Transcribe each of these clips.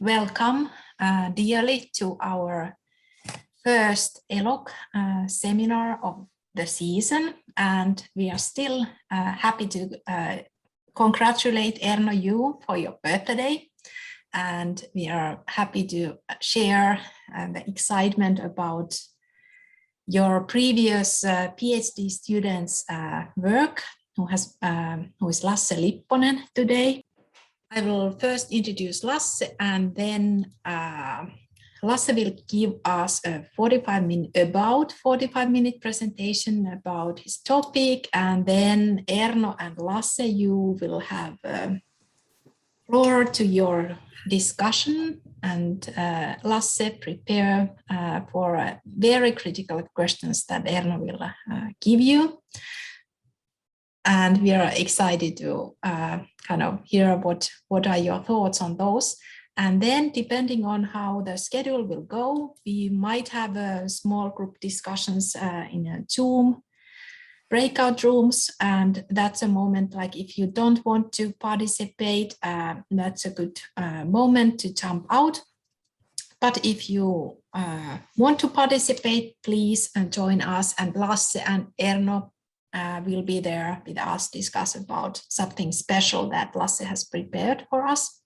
welcome dearly to our first ELOC seminar of the season, and we are still happy to congratulate Erno you for your birthday, and we are happy to share the excitement about your previous PhD students' work, who is Lasse Lipponen today. I will first introduce Lasse, and then Lasse will give us a 45-minute presentation about his topic, and then Erno and Lasse, you will have floor to your discussion, and Lasse prepare for very critical questions that Erno will give you. And we are excited to kind of hear what are your thoughts on those. And then depending on how the schedule will go, we might have a small group discussions in a Zoom breakout rooms. And that's a moment, like if you don't want to participate, that's a good moment to jump out. But if you want to participate, please join us, and Lasse and Erno will be there with us, discuss about something special that Lasse has prepared for us.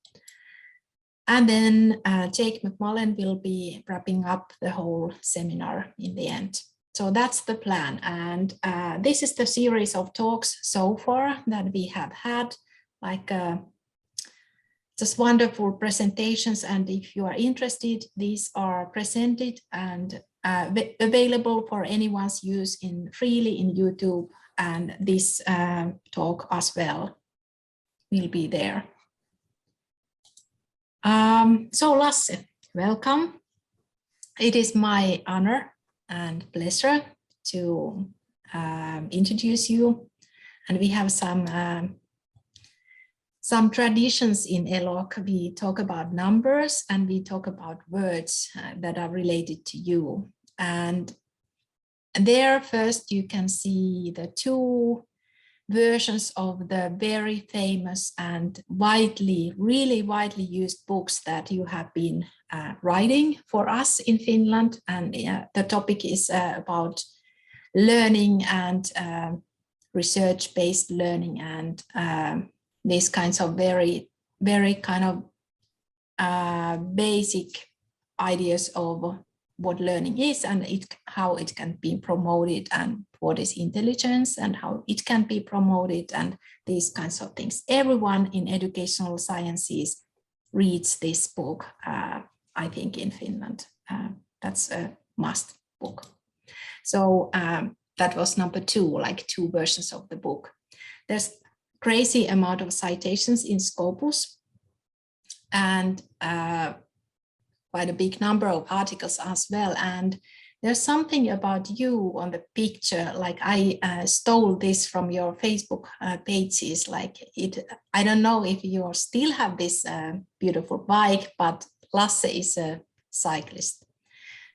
And then Jake McMullen will be wrapping up the whole seminar in the end. So that's the plan. And this is the series of talks so far that we have had, like just wonderful presentations. And if you are interested, these are presented and available for anyone's use freely in YouTube, and this talk as well will be there. So Lasse, welcome. It is my honor and pleasure to introduce you, and we have some traditions in ELOC. We talk about numbers and we talk about words that are related to you. And there first you can see the two versions of the very famous and really widely used books that you have been writing for us in Finland. And the topic is about learning and research-based learning, and these kinds of very kind of basic ideas of what learning is and how it can be promoted, and what is intelligence and how it can be promoted, and these kinds of things. Everyone in educational sciences reads this book, I think, in Finland. That's a must book. So that was number two, like two versions of the book. There's crazy amount of citations in Scopus, and quite a big number of articles as well. And there's something about you on the picture, like I stole this from your Facebook pages, like I don't know if you still have this beautiful bike, but Lasse is a cyclist.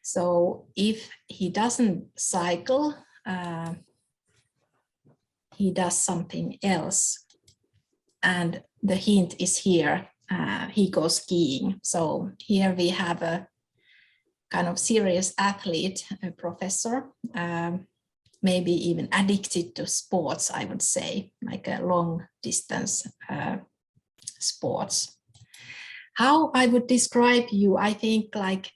So if he doesn't cycle, he does something else. And the hint is here. He goes skiing. So here we have a kind of serious athlete, a professor, maybe even addicted to sports, I would say, like a long distance sports. How I would describe you, I think, like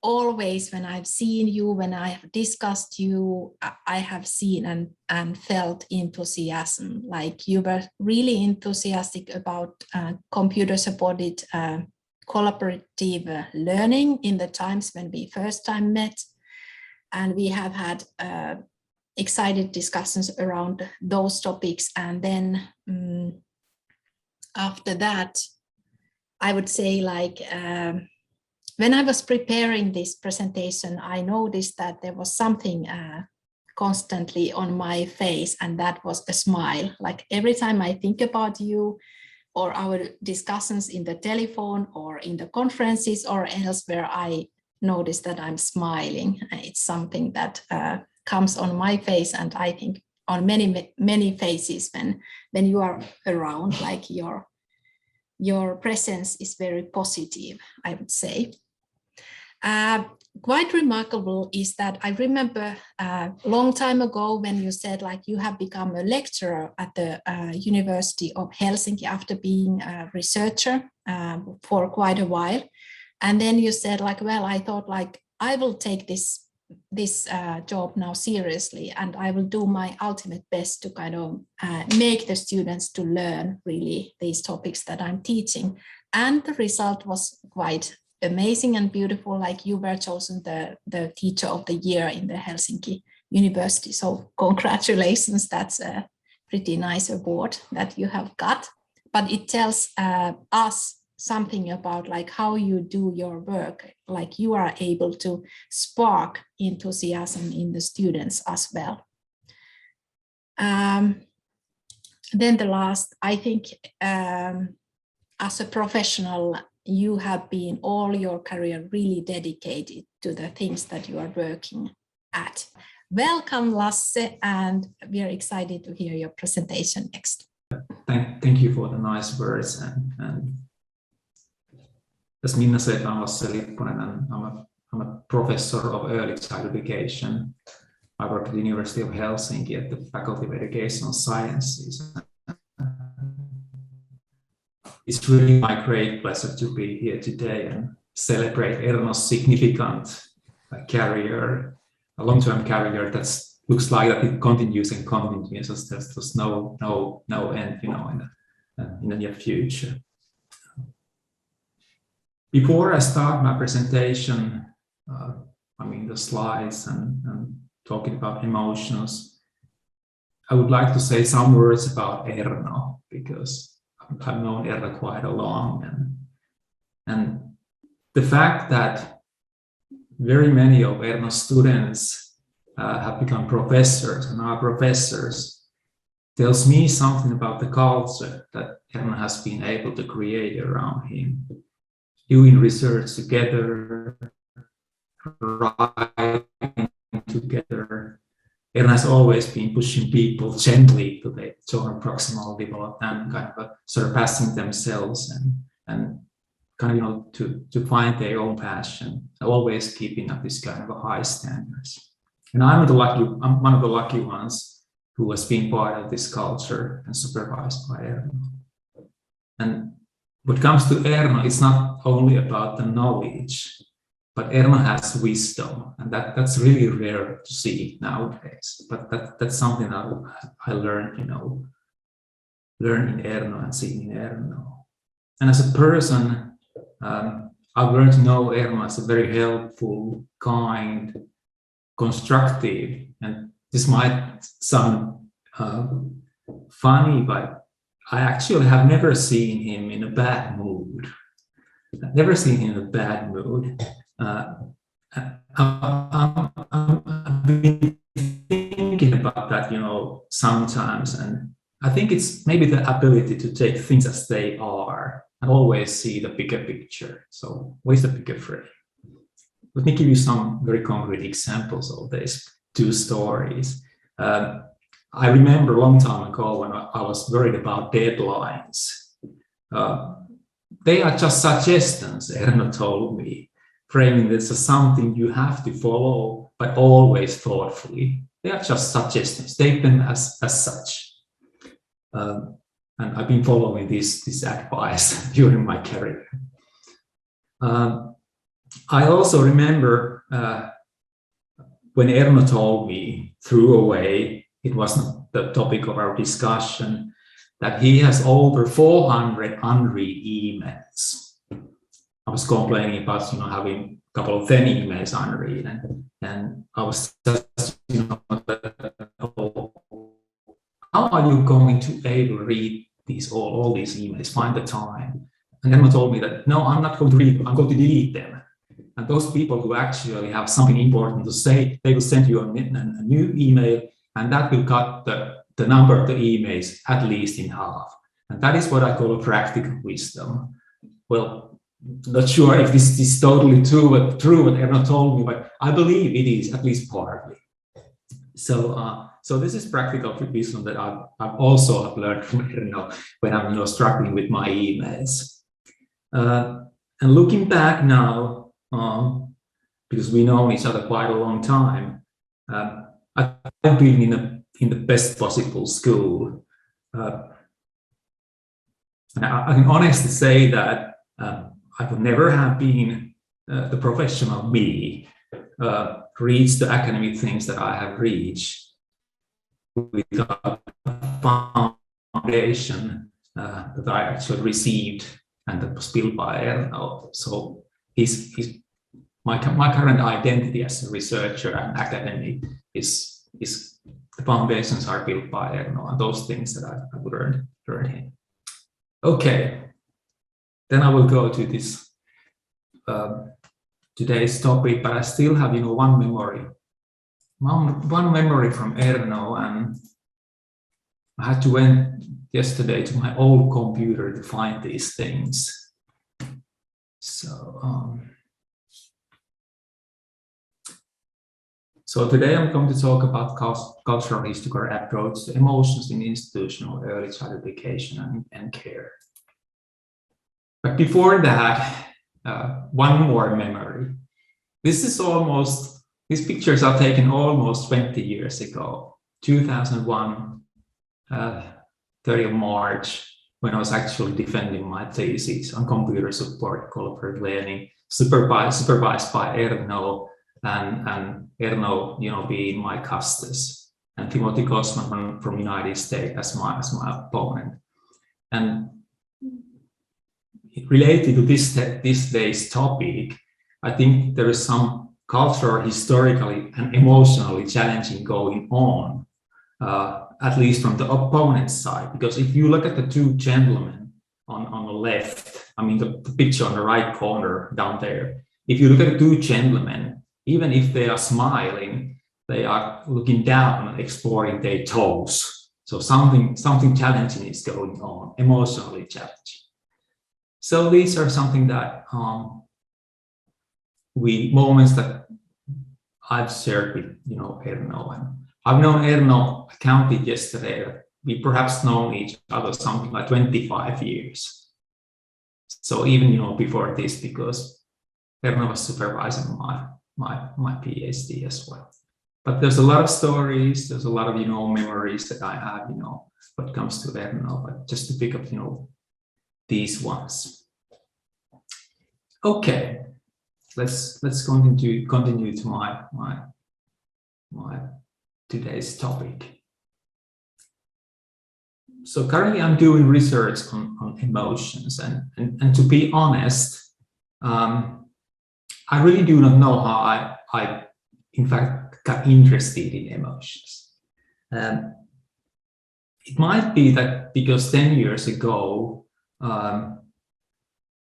always when I've seen you, when I have discussed you, I have seen and felt enthusiasm. Like you were really enthusiastic about computer-supported collaborative learning in the times when we first time met. And we have had excited discussions around those topics. And then after that, I would say, like, when I was preparing this presentation, I noticed that there was something constantly on my face, and that was a smile. Like every time I think about you or our discussions in the telephone or in the conferences or elsewhere, I notice that I'm smiling. It's something that comes on my face, and I think on many faces when you are around, like your your presence is very positive, I would say. Quite remarkable is that I remember a long time ago when you said like you have become a lecturer at the University of Helsinki after being a researcher for quite a while. And then you said like, well, I thought like I will take this job now seriously, and I will do my ultimate best to kind of make the students to learn really these topics that I'm teaching. And the result was quite amazing and beautiful, like you were chosen the teacher of the year in the Helsinki University. So congratulations, that's a pretty nice award that you have got. But it tells us something about like how you do your work, like you are able to spark enthusiasm in the students as well. Then the last, I think as a professional, you have been all your career really dedicated to the things that you are working at. Welcome, Lasse, and we are excited to hear your presentation next. Thank you for the nice words. And as Minna said, I'm Lasse Lipponen, and I'm a professor of early child education. I work at the University of Helsinki at the Faculty of Educational Sciences. It's really my great pleasure to be here today and celebrate Erno's significant career, a long-term career that looks like that it continues and continues. There's no end, in the near future. Before I start my presentation, the slides and talking about emotions, I would like to say some words about Erno, because I've known Erno quite a long, and the fact that very many of Erno's students have become professors and are professors tells me something about the culture that Erno has been able to create around him, doing research together, writing together. Erno has always been pushing people gently to the zonal proximal development, kind of surpassing themselves and kind of to find their own passion, always keeping up this kind of a high standards. And I'm one of the lucky ones who has been part of this culture and supervised by Erno. And what comes to Erno, it's not only about the knowledge, but Erno has wisdom, and that's really rare to see nowadays. But that's something that I learned, learn in Erno and see in Erno. And as a person, I've learned to know Erno as a very helpful, kind, constructive, and this might sound funny, but I actually have never seen him in a bad mood. I've never seen him in a bad mood. I've been thinking about that, sometimes, and I think it's maybe the ability to take things as they are and always see the bigger picture. So where's the bigger frame? Let me give you some very concrete examples of these two stories. I remember a long time ago when I was worried about deadlines. They are just suggestions, Erno told me, framing this as something you have to follow, but always thoughtfully. They are just suggestions, take them as such. And I've been following this advice during my career. I also remember when Erno told me, threw away, it wasn't the topic of our discussion, that he has over 400 unread emails. I was complaining about, having a couple of 10 emails unread, and I was just, how are you going to able to read all these emails, find the time? And Erno told me that, no, I'm not going to read them, I'm going to delete them. And those people who actually have something important to say, they will send you a new email, and that will cut the number of the emails at least in half. And that is what I call a practical wisdom. Well, not sure if this is totally true what Erno told me, but I believe it is, at least partly. So this is practical wisdom that I've also learned from Erno when I'm struggling with my emails. And looking back now, because we know each other quite a long time, I've been in the best possible school. And I can honestly say that I would never have been the professional me, reach the academic things that I have reached without a foundation that I actually received and that was built by Erno. So my current identity as a researcher and academic is the foundations are built by Erno and those things that I've learned here. Okay, then I will go to this today's topic, but I still have one memory from Erno, and I had to went yesterday to my old computer to find these things. So today I'm going to talk about cultural historical approach to emotions in institutional early childhood education and care. But before that, one more memory. These pictures are taken almost 20 years ago, 2001, 30th of March, when I was actually defending my thesis on computer support, collaborative learning, supervised by Erno, and Erno, being my custos, and Timothy Kosman from United States as my opponent. And related to this day's topic, I think there is some cultural, historically, and emotionally challenging going on, at least from the opponent's side. Because if you look at the two gentlemen on the left, I mean the picture on the right corner down there, if you look at the two gentlemen, even if they are smiling, they are looking down and exploring their toes. So something challenging is going on, emotionally challenging. So these are something that moments that I've shared with Erno, and I've known Erno. I counted yesterday. We perhaps known each other something like 25 years. So even before this, because Erno was supervising my PhD as well. But there's a lot of stories. There's a lot of memories that I have when it comes to Erno. But just to pick up these ones. Okay, let's continue to my today's topic. So currently I'm doing research on emotions, and to be honest, I really do not know how I in fact got interested in emotions. It might be that because 10 years ago,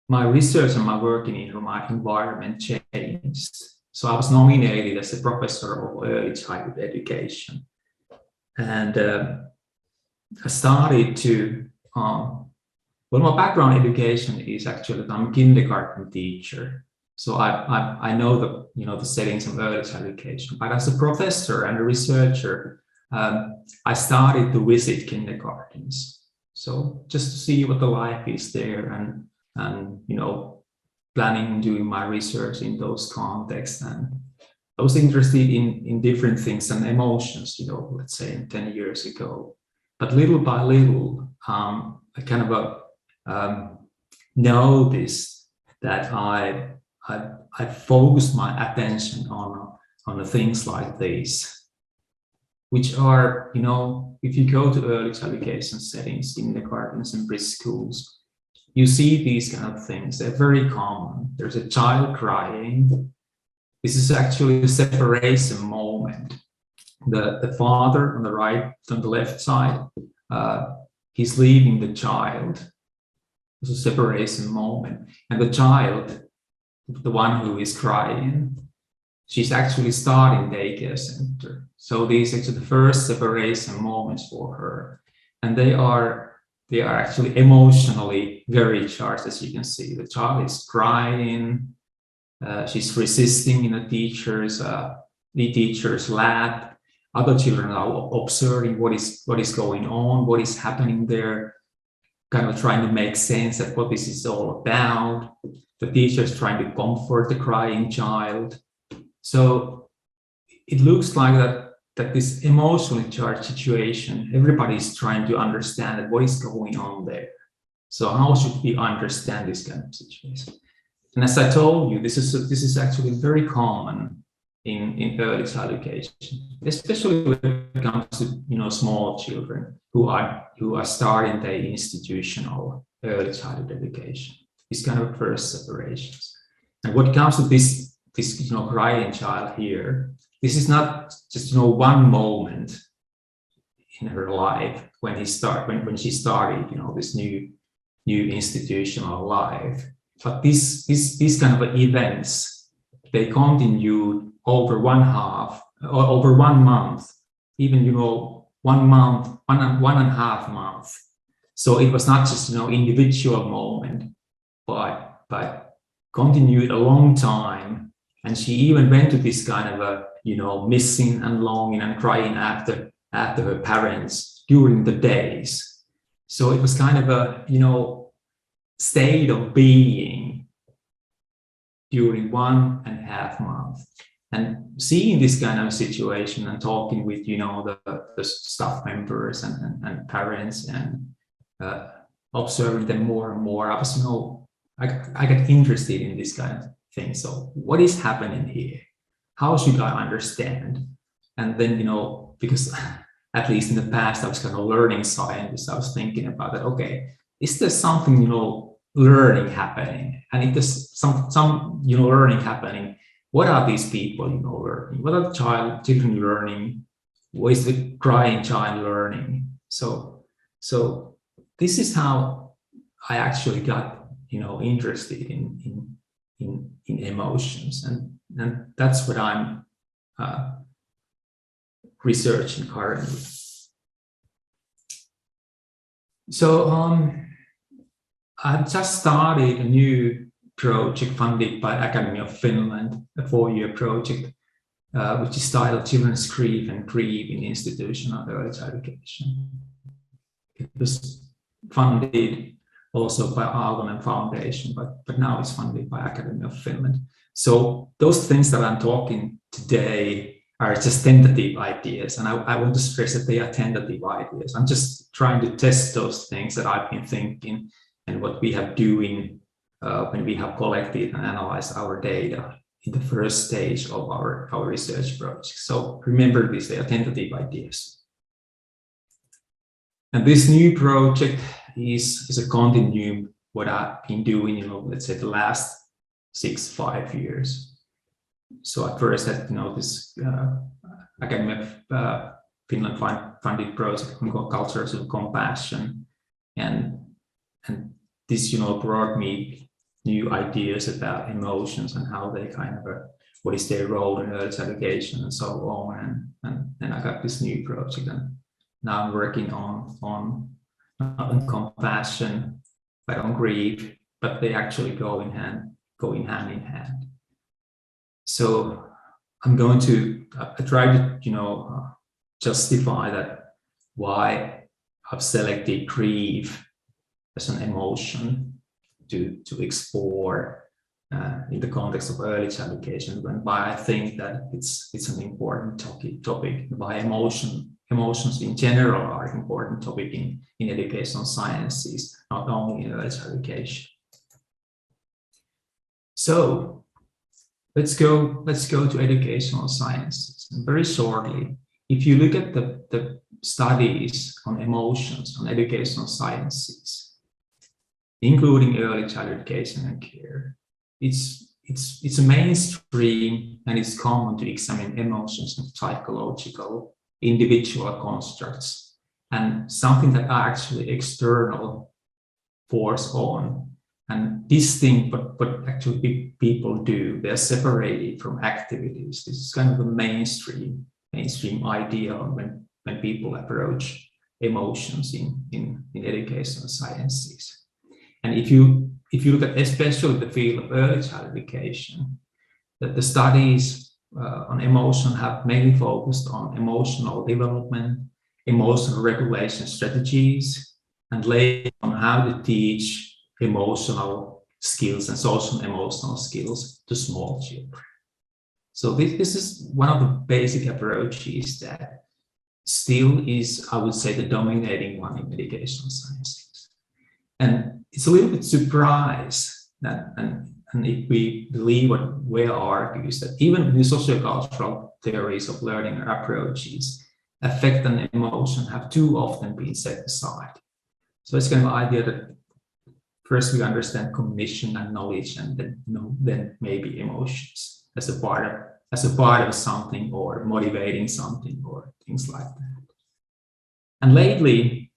my research and my work in my environment changed. So I was nominated as a professor of early childhood education. And I started to, my background education is actually that I'm a kindergarten teacher. So I know the settings of early childhood education. But as a professor and a researcher, I started to visit kindergartens. So just to see what the life is there and planning doing my research in those contexts. And I was interested in different things and emotions, let's say 10 years ago. But little by little, I kind of noticed that I focused my attention on the things like these, which are, if you go to early child education settings, kindergartens and preschools, you see these kind of things. They're very common. There's a child crying. This is actually a separation moment. The father on the right, on the left side, he's leaving the child. It's a separation moment. And the child, the one who is crying, she's actually starting daycare center. So these are the first separation moments for her. And they are actually emotionally very charged, as you can see. The child is crying. She's resisting in the teacher's lap. Other children are observing what is going on, what is happening there. kind of trying to make sense of what this is all about. The teacher is trying to comfort the crying child. So it looks like that this emotionally charged situation, everybody's trying to understand what is going on there. So how should we understand this kind of situation? And as I told you, this is actually very common in early child education, especially when it comes to small children who are starting their institutional early childhood education. These kind of first separations. And what comes to this crying child here, this is not just one moment in her life when she started this new institutional life, but these kind of events, they continued over one month, even 1 month, one and a half month. So it was not just individual moment, but continued a long time. And she even went to this kind of a missing and longing and crying after her parents during the days. So it was kind of a state of being during 1.5 months. And seeing this kind of situation and talking with the staff members and parents and observing them more and more, I was I got interested in this kind of thing. So what is happening here? How should I understand? And then because at least in the past I was kind of learning scientist, I was thinking about that. Okay, is there something learning happening? And if there's some learning happening, what are these people learning? What are the children learning? What is the crying child learning? So this is how I actually got interested in emotions, and that's what I'm researching currently. So I've just started a new project funded by Academy of Finland, a 4-year project, which is titled Children's Grief and Grief in Institutional Early Child Education. It was funded also by Aaltonen Foundation, but now it's funded by Academy of Finland. So those things that I'm talking today are just tentative ideas, and I want to stress that they are tentative ideas. I'm just trying to test those things that I've been thinking and what we have doing when we have collected and analyzed our data in the first stage of our research project. So remember this, they are tentative ideas. And this new project is a continuum what I've been doing, let's say the last 5 years. So at first I had this Academy of Finland funded project called Cultures of Compassion, and this brought me new ideas about emotions and how they kind of what is their role in early education and so on, and then I got this new project, and now I'm working on compassion, but on grief, but they actually go hand in hand. So I'm going to try to justify that why I've selected grief as an emotion to explore in the context of early child education, and why I think that it's an important topic, why emotions in general are an important topic in educational sciences, not only in early child education. So let's go to educational sciences. And very shortly, if you look at the studies on emotions on educational sciences, including early child education and care, it's a mainstream, and it's common to examine emotions and psychological individual constructs and something that are actually external force on. And this thing, what actually people do, they're separated from activities. This is kind of a mainstream idea when people approach emotions in educational sciences. And if you look at especially the field of early child education, that the studies on emotion have mainly focused on emotional development, emotional regulation strategies, and later on how to teach emotional skills and social emotional skills to small children. So this is one of the basic approaches that still is, I would say, the dominating one in educational sciences. And it's a little bit surprised that, and if we believe what Ware argues, that even the sociocultural theories of learning or approaches, affect and emotion have too often been set aside. So it's kind of the idea that first we understand cognition and knowledge, and then maybe emotions as a part of something, or motivating something, or things like that. And lately,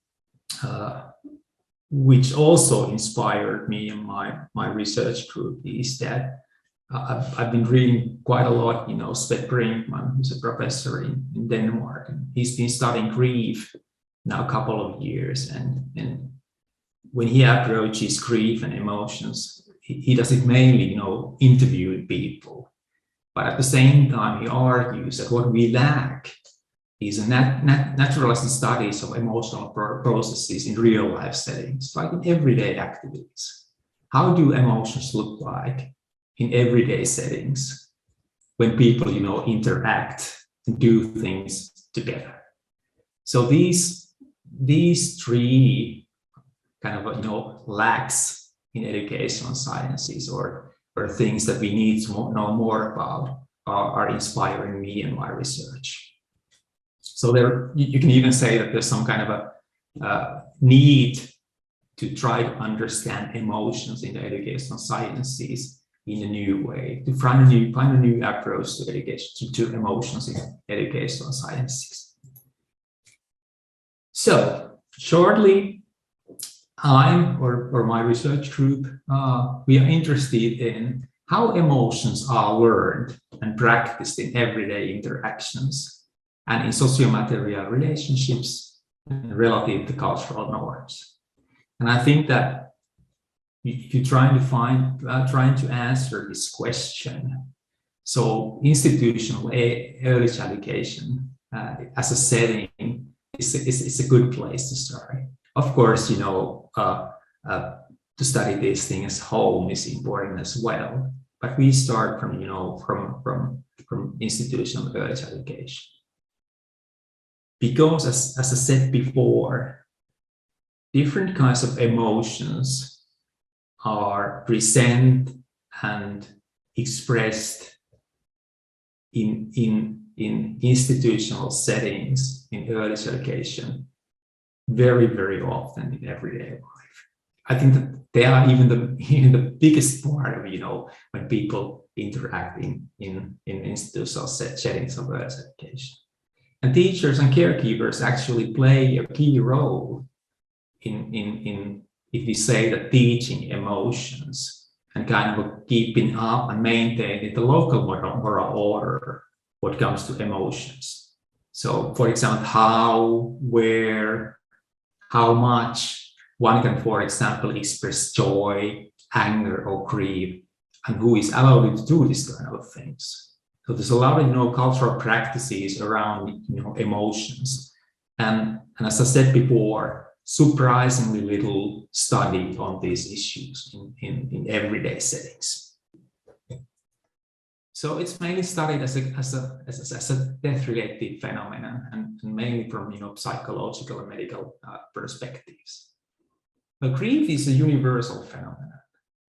which also inspired me and my research group, is that I've been reading quite a lot, Svet Brinkmann, who's a professor in Denmark, and he's been studying grief now a couple of years, and when he approaches grief and emotions, he does it mainly, interviewing people. But at the same time, he argues that what we lack is a naturalistic studies of emotional processes in real life settings, like in everyday activities. How do emotions look like in everyday settings when people, interact and do things together? So these three kind of, lacks in educational sciences, or things that we need to know more about, are inspiring me and my research. So there, you can even say that there's some kind of a need to try to understand emotions in the educational sciences in a new way, to find a new approach to education, to emotions in educational sciences. So shortly, or my research group, we are interested in how emotions are learned and practiced in everyday interactions and in socio-material relationships relative to cultural norms. And I think that if you're trying to answer this question, so institutional early child education as a setting is a good place to start. Of course, to study these things home is important as well, but we start from institutional early child education. Because as I said before, different kinds of emotions are present and expressed in institutional settings in early education very, very often in everyday life. I think that they are even the biggest part of when people interact in institutional settings of early education. And teachers and caregivers actually play a key role in if we say that teaching emotions and kind of keeping up and maintaining the local moral order what comes to emotions. So, for example, how, where, how much one can, for example, express joy, anger, or grief, and who is allowed to do these kind of things. So there's a lot of cultural practices around emotions, and as I said before, surprisingly little study on these issues in everyday settings. So it's mainly studied as a death-related phenomenon, and mainly from psychological and medical perspectives. But grief is a universal phenomenon,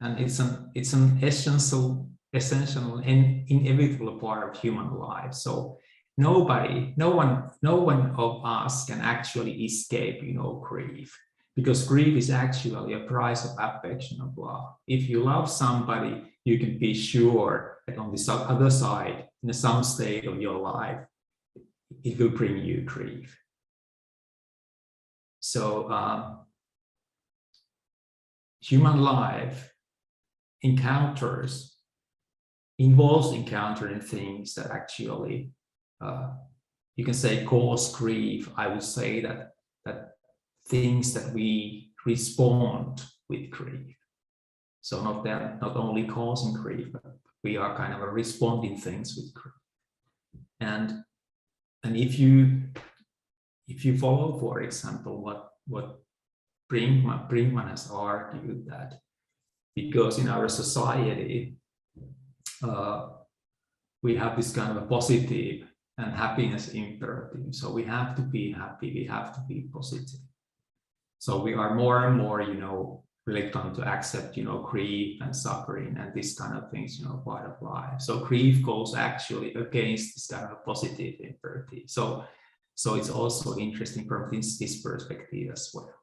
and it's an essential and inevitable part of human life. So no one of us can actually escape grief, because grief is actually a price of affection of love. If you love somebody, you can be sure that on the other side, in some state of your life, it will bring you grief. So human life involves encountering things that actually you can say cause grief. I would say that things that we respond with grief. So not only causing grief, but we are kind of responding things with grief. And if you follow, for example, what Brinkman has argued that because in our society, we have this kind of a positive and happiness imperative. So we have to be happy, we have to be positive. So we are more and more, reluctant to accept, grief and suffering and these kind of things, part of life. So grief goes actually against this kind of positive imperative. So it's also interesting from this perspective as well.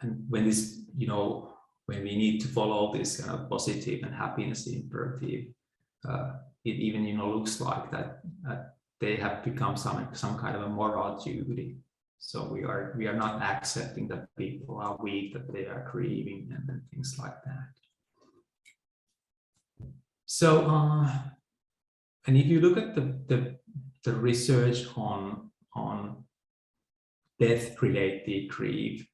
And when this, when we need to follow this kind of positive and happiness imperative, it even, looks like that they have become some kind of a moral duty. So we are not accepting that people are weak, that they are grieving, and things like that. So, and if you look at the research on death-related grief,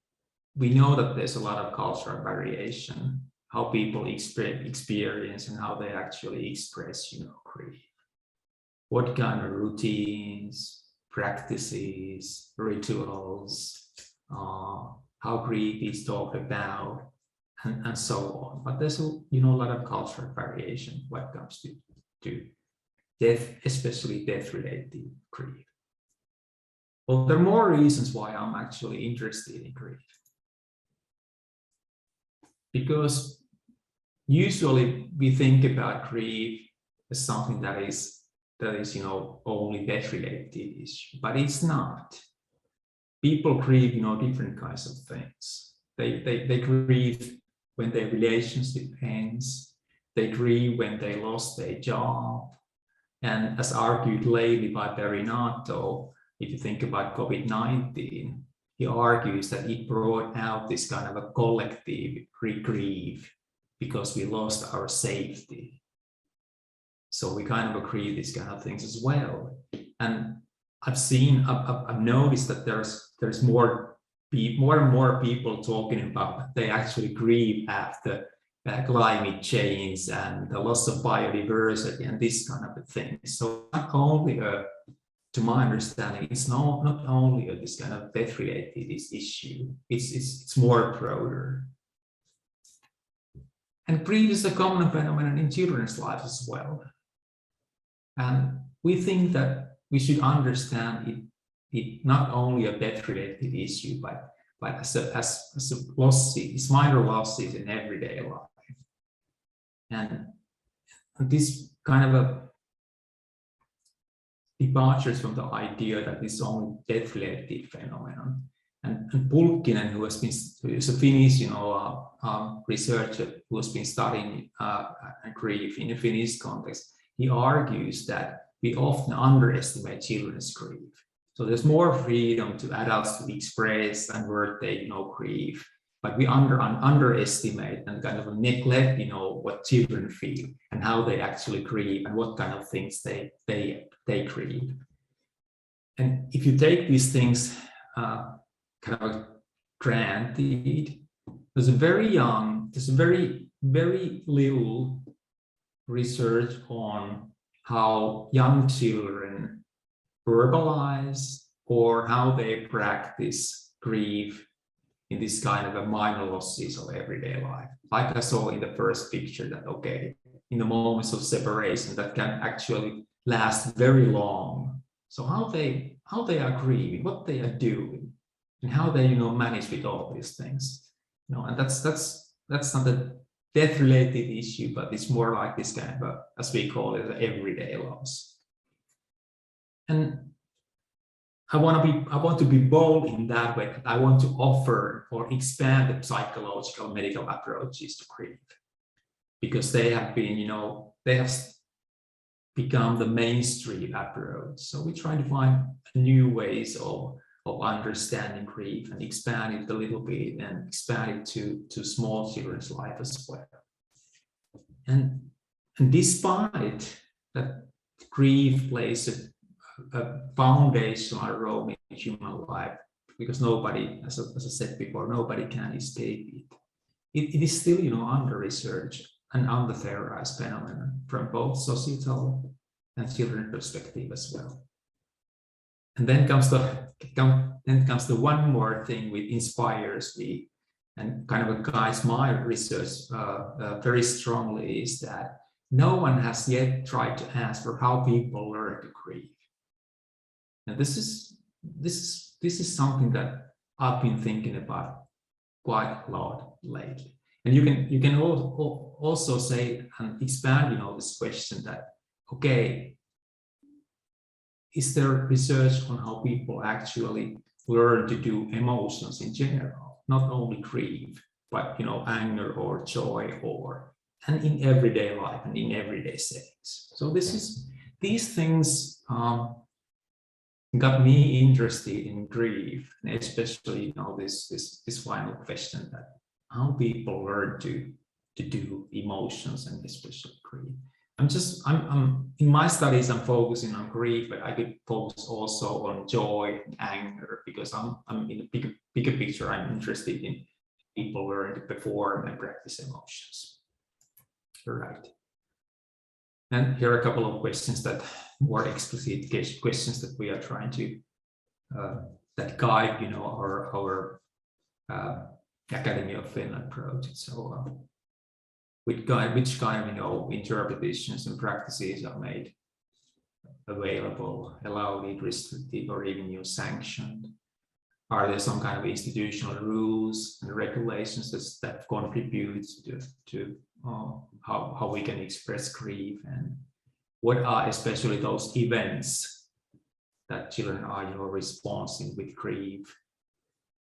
we know that there's a lot of cultural variation, how people experience and how they actually express, grief. What kind of routines, practices, rituals, how grief is talked about, and so on. But there's a lot of cultural variation when it comes to death, especially death-related grief. Well, there are more reasons why I'm actually interested in grief. Because usually we think about grief as something that is only death-related issue, but it's not. People grieve, different kinds of things. They grieve when their relationship ends. They grieve when they lost their job. And as argued lately by Berinato, if you think about COVID-19, he argues that it brought out this kind of a collective grief because we lost our safety. So we kind of agree these kind of things as well. And I've noticed that there's more and more people talking about that they actually grieve after climate change and the loss of biodiversity and this kind of a thing. So not only, to my understanding, it's not only this kind of death-related issue. It's more broader. And grief is a common phenomenon in children's lives as well. And we think that we should understand it not only a death-related issue, but as losses, minor losses in everyday life. And this kind of a departures from the idea that it's only death-related phenomenon. And Pulkkinen, who is a Finnish, researcher who has been studying grief in a Finnish context, he argues that we often underestimate children's grief. So there's more freedom to adults to express and word their, grief, but we underestimate and kind of neglect, what children feel and how they actually grieve and what kind of things they grieve. And if you take these things kind of granted, there's very little research on how young children verbalize or how they practice grief in this kind of a minor losses of everyday life. Like I saw in the first picture that, okay, in the moments of separation that can actually last very long. So how they are grieving, what they are doing, and how they manage with all these things. And that's not a death-related issue, but it's more like this kind of a, as we call it, everyday loss. And I want to be bold in that way. I want to offer or expand the psychological medical approaches to grief, because they have been, they have become the mainstream approach. So we try to find new ways of understanding grief and expand it a little bit and expand it to small children's life as well. And despite that grief plays a foundational role in human life, because nobody, as I said before, nobody can escape it. It is still, under-researched and under-theorized phenomenon from both societal and children's perspective as well. And then comes the one more thing which inspires me and kind of guides my research very strongly, is that no one has yet tried to answer how people learn to grieve. And this is something that I've been thinking about quite a lot lately. And you can also say and expand, this question that, okay, is there research on how people actually learn to do emotions in general, not only grief, but anger or joy, and in everyday life and in everyday settings. So these things got me interested in grief, and especially this final question, that how people learn to do emotions and especially grief. I'm in my studies, I'm focusing on grief, but I could focus also on joy and anger, because I'm in a bigger picture. I'm interested in people learn to perform and practice emotions. All right. And here are a couple of questions, that more explicit questions that we are trying to that guide our Academy of Finland project. So which kind of interpretations and practices are made available, allowed, restricted, or even sanctioned? Are there some kind of institutional rules and regulations that contribute to how we can express grief, and what are especially those events that children are responding with grief?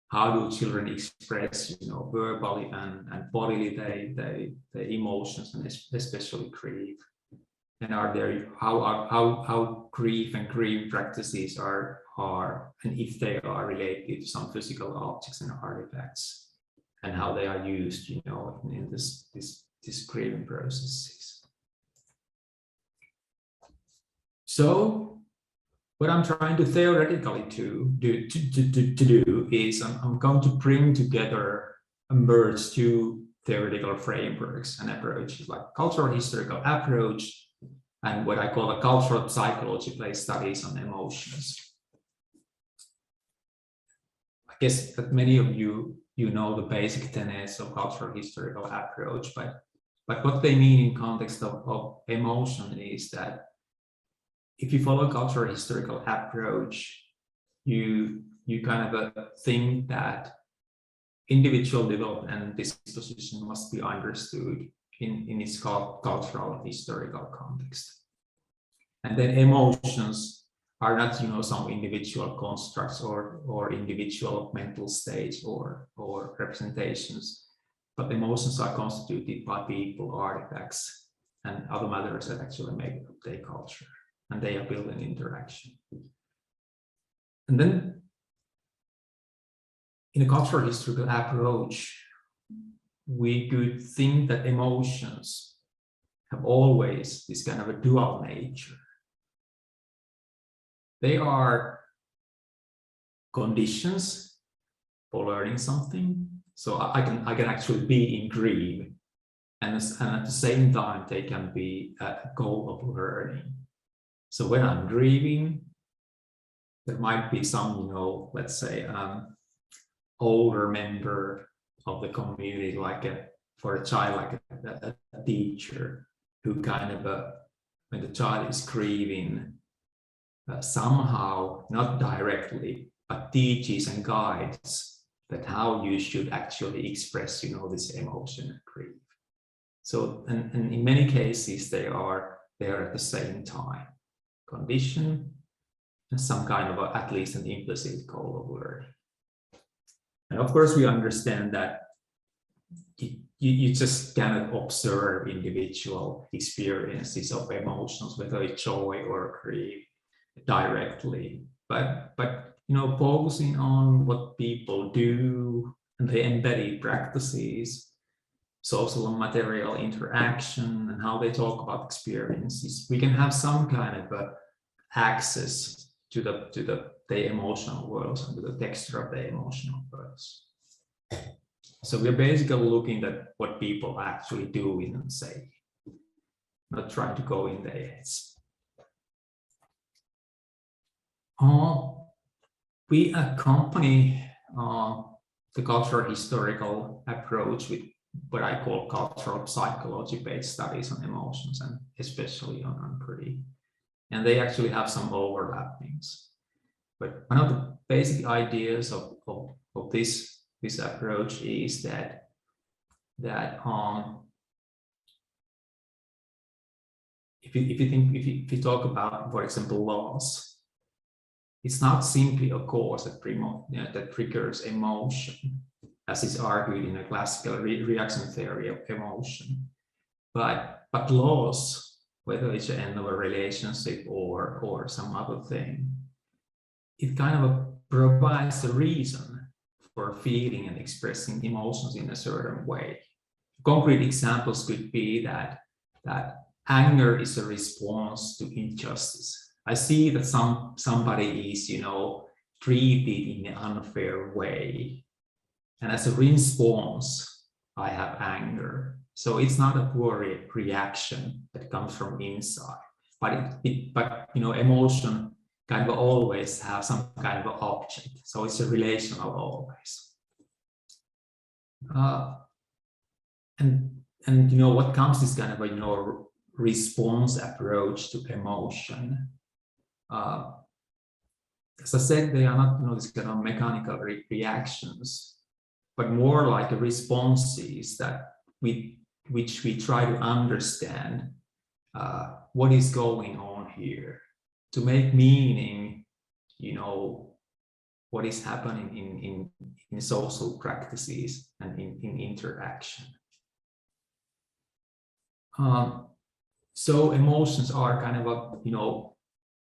How do children express verbally and bodily their emotions, and especially grief? And are there how grief and grief practices are and if they are related to some physical objects and artifacts, and how they are used in this grieving processes. So what I'm trying to theoretically to do is I'm going to bring together and merge two theoretical frameworks and approaches, like cultural historical approach and what I call a cultural psychology-based studies on emotions. I guess that many of you know the basic tenets of cultural historical approach, but what they mean in context of emotion is that if you follow cultural historical approach, you kind of think that individual development and disposition must be understood in its cultural historical context. And then emotions are not some individual constructs or individual mental states or representations, but emotions are constituted by people, artifacts, and other matters that actually make up their culture, and they are built in interaction. And then in a cultural historical approach, we could think that emotions have always this kind of a dual nature. They are conditions for learning something. So I can actually be in grief, and at the same time they can be a goal of learning. So when I'm grieving, there might be some, let's say, older member of the community, for a child, like a teacher, who kind of, when the child is grieving, somehow, not directly, but teaches and guides that how you should actually express, this emotion and grief. So, and in many cases, they are there at the same time, condition and some kind of at least an implicit goal of learning. And of course, we understand that you just cannot observe individual experiences of emotions, whether it's joy or grief, directly, but focusing on what people do and the embedded practices, social and material interaction, and how they talk about experiences, we can have some kind of access to the emotional worlds and to the texture of the emotional worlds. So we're basically looking at what people actually do and say, not trying to go in their heads. we accompany the cultural historical approach with what I call cultural psychology-based studies on emotions, and especially on grief. And they actually have some overlappings. But one of the basic ideas of this approach is that if you talk about, for example, loss, it's not simply a cause that triggers emotion, as is argued in a classical reaction theory of emotion. But loss, whether it's the end of a relationship or some other thing, it kind of provides a reason for feeling and expressing emotions in a certain way. Concrete examples could be that anger is a response to injustice. I see that somebody is, treated in an unfair way, and as a response, I have anger. So it's not a poor reaction that comes from inside, but emotion kind of always have some kind of object. So it's a relational always. And what comes is kind of a response approach to emotion. As I said, they are not these kind of mechanical reactions, but more like responses which we try to understand what is going on here, to make meaning, what is happening in social practices and in interaction. So emotions are kind of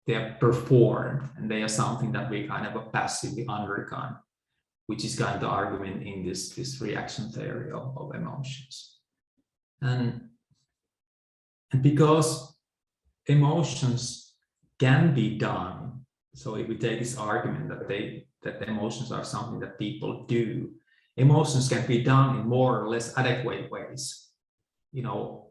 they are performed, and they are something that we kind of passively undergone, which is kind of the argument in this reaction theory of emotions. And because emotions can be done, so if we take this argument that emotions are something that people do, emotions can be done in more or less adequate ways,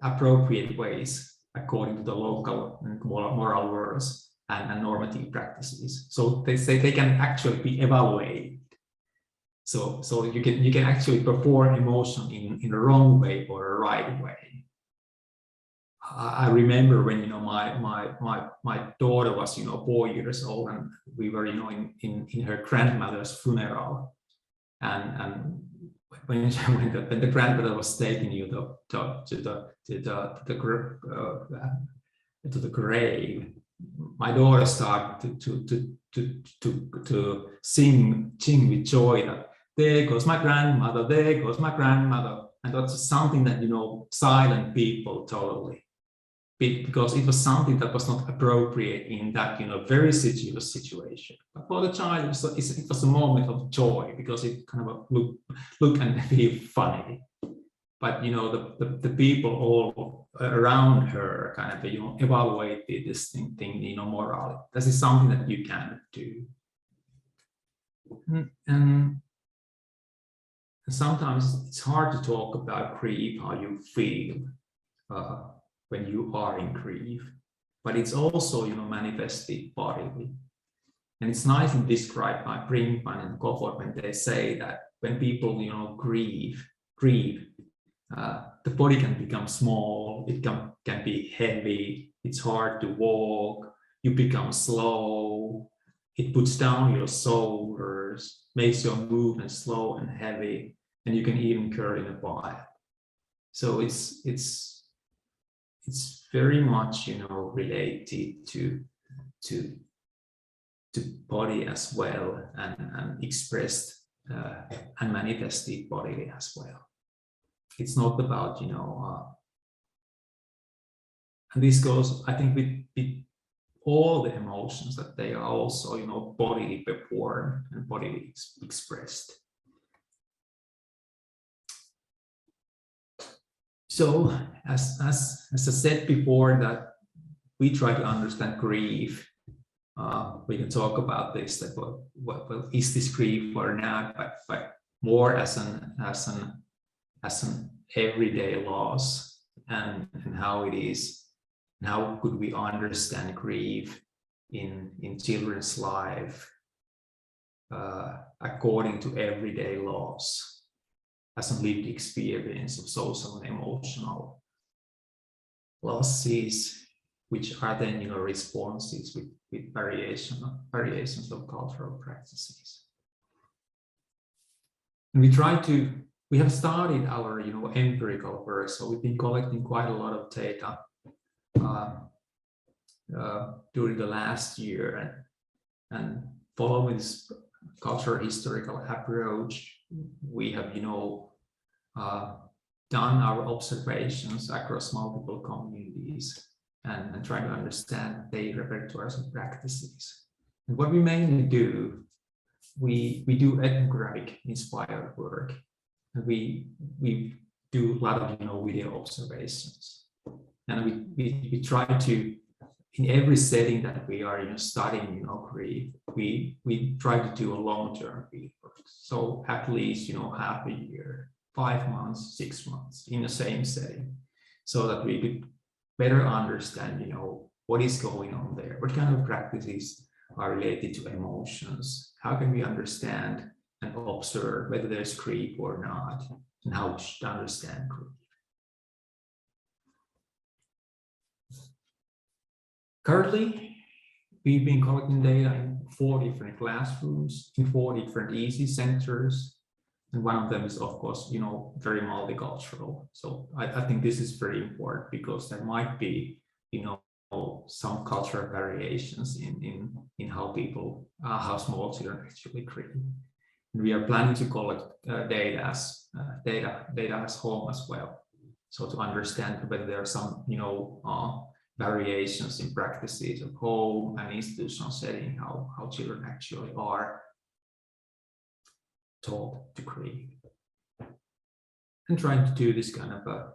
appropriate ways according to the local and moral rules and normative practices. So they say they can actually be evaluated. So you can actually perform emotion in a wrong way or a right way. I remember when my daughter was 4 years old, and we were in her grandmother's funeral, and when the grandmother was taking you to the grave, my daughter started to sing with joy that there goes my grandmother, there goes my grandmother, and that's something that silent people totally, because it was something that was not appropriate in that very serious situation. But for the child, it was a moment of joy because it kind of look and feel funny. But the people all around her kind of evaluated this thing morally. This is something that you can do. And sometimes it's hard to talk about grief, how you feel when you are in grief, but it's also manifested bodily. And it's nicely described by Brinkman and Gofford when they say that when people grieve, the body can become small, it can be heavy, it's hard to walk, you become slow, it puts down your shoulders, makes your movement slow and heavy, and you can even curl in a bile. So it's very much related to body as well, and expressed and manifested bodily as well. It's not about and this goes, I think, with all the emotions, that they are also bodily performed and bodily expressed. So as I said before, that we try to understand grief. We can talk about this, that what is this grief or not, but more as an everyday loss, and how it is, and how could we understand grief in children's life, according to everyday laws as a lived experience of social and emotional losses, which are then responses with variations of cultural practices. And we have started our empirical work, so we've been collecting quite a lot of data during the last year, and following this cultural historical approach, we have done our observations across multiple communities and try to understand their repertoires and practices. And what we mainly do, we do ethnographic inspired work, and we do a lot of video observations, and we try to, in every setting that we are studying grief, we try to do a long-term field work. So at least half a year, 5 months, 6 months in the same setting, so that we could better understand what is going on there, what kind of practices are related to emotions, how can we understand and observe whether there's grief or not, and how we should understand grief. Currently, we've been collecting data in 4 different classrooms, in 4 different EC centers, and one of them is, of course, very multicultural. So I think this is very important, because there might be, some cultural variations in how people, how small children actually grieve. And we are planning to collect data as home as well, so to understand whether there are some, variations in practices of home and institutional setting, how children actually are taught to grieve, and trying to do this kind of a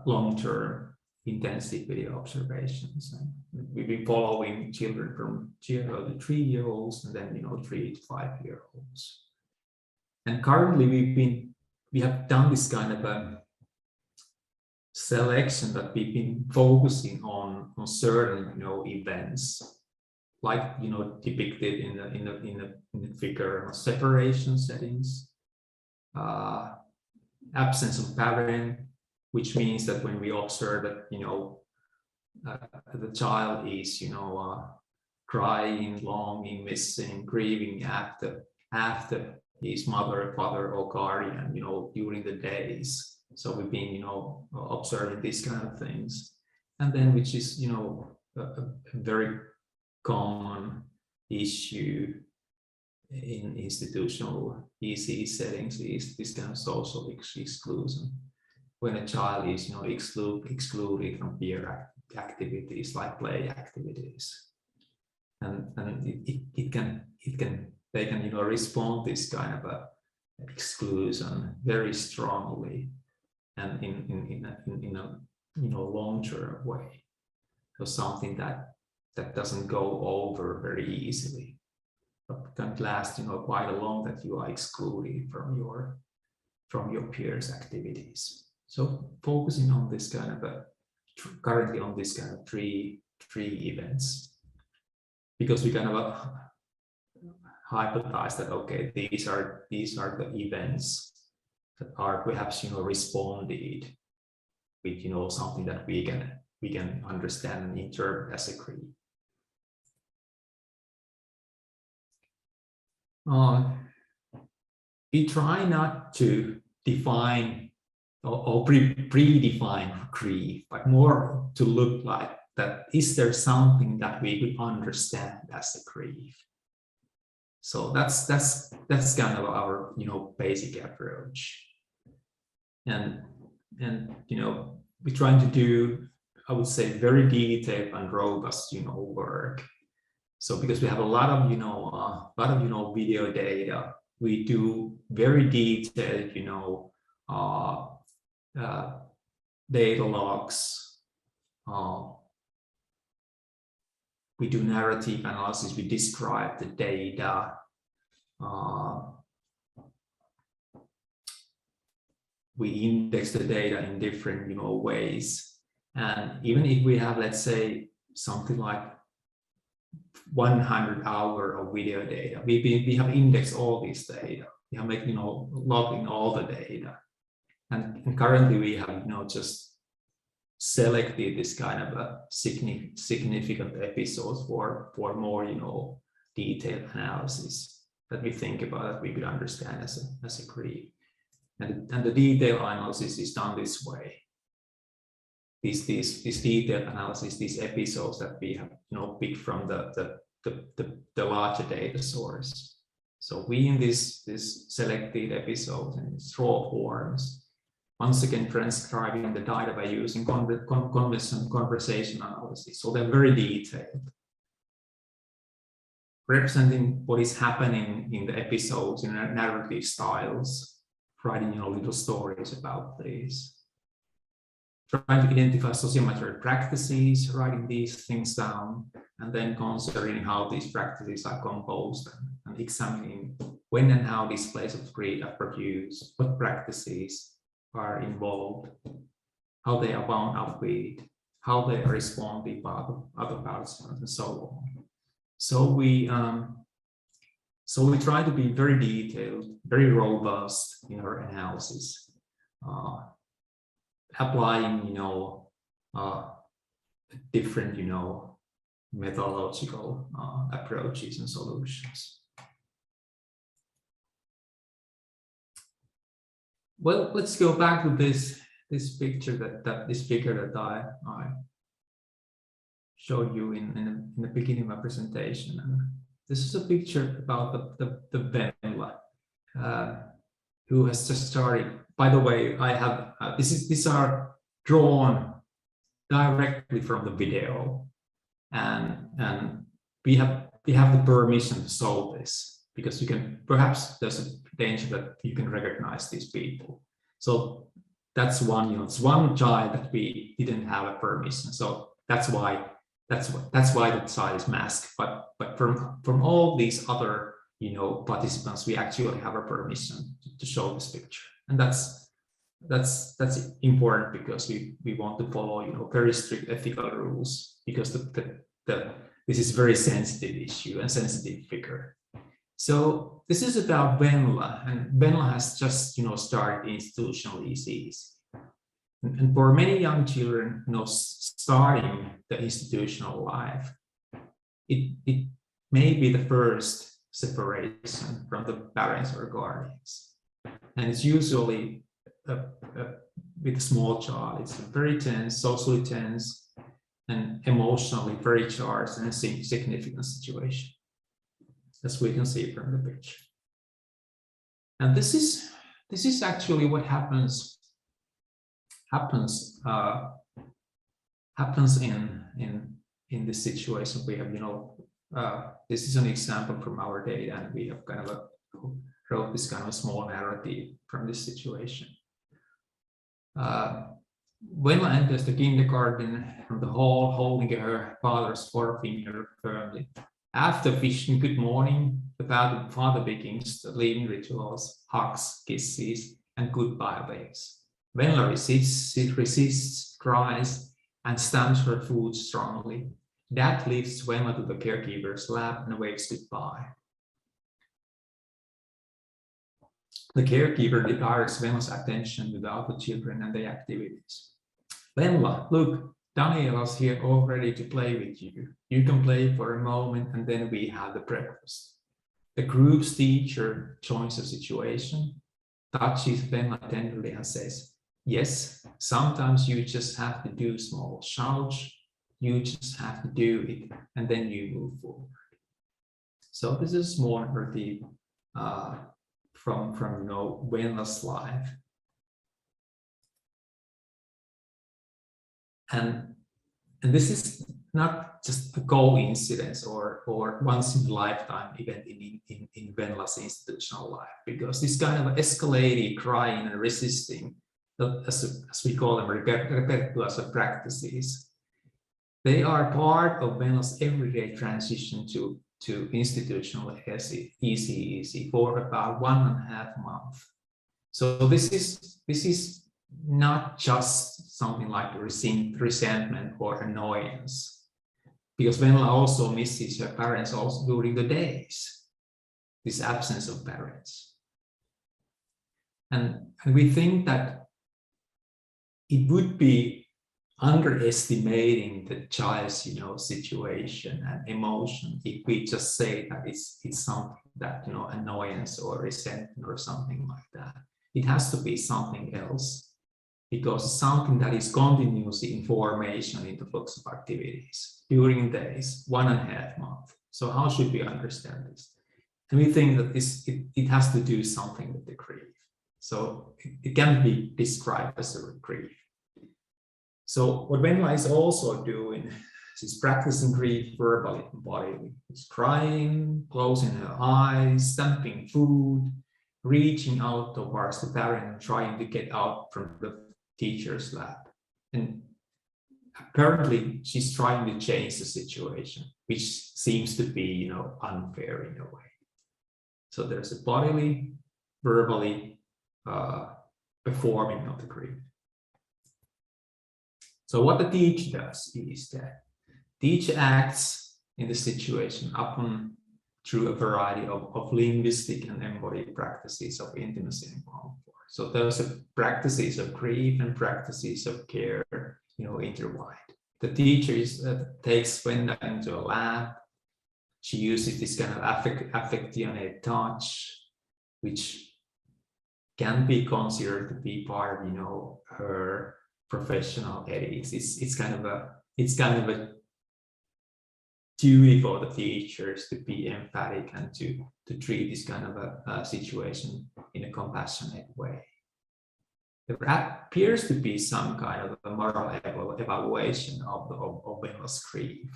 long-term intensive video observations. And we've been following children from 0 to 3-year-olds, and then 3 to 5-year-olds. And currently we have done this kind of a selection that we've been focusing on certain events, like depicted in the figure, separation settings, absence of parent, which means that when we observe that the child is crying, longing, missing, grieving after his mother, father, or guardian during the days. So we've been observing these kind of things, and then which is a very common issue in institutional EC settings is this kind of social exclusion, when a child is excluded from peer activities like play activities, and they can respond this kind of a exclusion very strongly and in a long-term way. So something that doesn't go over very easily, but can last quite a long, that you are excluded from your peers' activities. So focusing on this kind of currently on this kind of three events, because we kind of hypothesize that okay, these are the events that are perhaps responded with something that we can understand and interpret as a grief. We try not to define or predefine grief, but more to look like that, is there something that we could understand as a grief? So that's kind of our basic approach, and we're trying to do, I would say, very detailed and robust work. So because we have a lot of video data, we do very detailed data logs. We do narrative analysis. We describe the data. We index the data in different ways. And even if we have, let's say, something like 100 hours of video data. We have indexed all this data. We have made, logging all the data. And currently we have, just selected this kind of a significant episodes for more, detailed analysis that we think about, that we could understand as a grid. And the detailed analysis is done this way. This detailed analysis, these episodes that we have, picked from the larger data source. So we in this selected episodes in raw forms, once again transcribing the data by using conversation analysis. So they're very detailed, representing what is happening in the episodes in narrative styles, writing little stories about these. Trying to identify sociometric practices, writing these things down, and then considering how these practices are composed and examining when and how displays of grid are produced, what practices are involved, how they are bound up with, how they are responded by other parts, and so on. So we try to be very detailed, very robust in our analysis. Applying, different, methodological approaches and solutions. Well, let's go back to this picture this figure that I showed you in the beginning of my presentation. And this is a picture about the Venla, who has just started. By the way, I have these are drawn directly from the video, and we have the permission to solve this, because you can, perhaps there's a danger that you can recognize these people. So that's one, it's one child that we didn't have a permission. So that's why the child is masked. But from all these other participants, we actually have a permission to show this picture. And that's important, because we want to follow very strict ethical rules, because this is a very sensitive issue and sensitive figure. So this is about Venla, and Venla has just started institutional ECs. And for many young children, starting the institutional life, it may be the first separation from the parents or guardians. And it's usually with a small child, it's a very tense, socially tense, and emotionally very charged and significant situation, as we can see from the picture. And this is actually what happens in this situation. We have this is an example from our data, and we have kind of wrote this kind of small narrative from this situation. Venla enters the kindergarten from the hall, holding her father's forefinger firmly. After wishing good morning, the father begins the leaving rituals, hugs, kisses, and goodbye waves. Venla resists, cries, and stamps her foot strongly. Dad lifts Venla to the caregiver's lap and waves goodbye. The caregiver directs Venla's attention to the other children and their activities. Venla, look, Daniela's here all ready to play with you. You can play for a moment, and then we have the breakfast. The group's teacher joins the situation, touches Venla tenderly and says, yes, sometimes you just have to do small shouts. You just have to do it, and then you move forward. So this is a small narrative from Venla's life. And this is not just a coincidence or once in a lifetime event in Venla's institutional life, because this kind of escalated crying and resisting, as we call them, repetitive practices, they are part of Venla's everyday transition to institutional ECEC for about 1.5 months. So this is not just something like resentment or annoyance. because Venla also misses her parents also during the days, this absence of parents. And we think that it would be underestimating the child's, situation and emotion if we just say that it's something that, annoyance or resentment or something like that. It has to be something else, because it's something that is continuous information in the flux of activities during days, 1.5 months. So how should we understand this? And we think that it has to do something with the grief. So it can be described as a grief. So what Venla is also doing, she's practicing grief verbally and bodily. She's crying, closing her eyes, stamping food, reaching out towards the parent, trying to get out from the teacher's lap. And apparently she's trying to change the situation, which seems to be, unfair in a way. So there's a bodily, verbally performing of the grief. So what the teacher does is that teacher acts in the situation upon through a variety of linguistic and embodied practices of intimacy and comfort. So those are practices of grief and practices of care, intertwined. The teacher takes Venla into a lab. She uses this kind of affectionate touch, which can be considered to be part of, her professional ethics. It's kind of a duty for the teachers to be emphatic and to treat this kind of a situation in a compassionate way. There appears to be some kind of a moral evaluation of Venla's grief.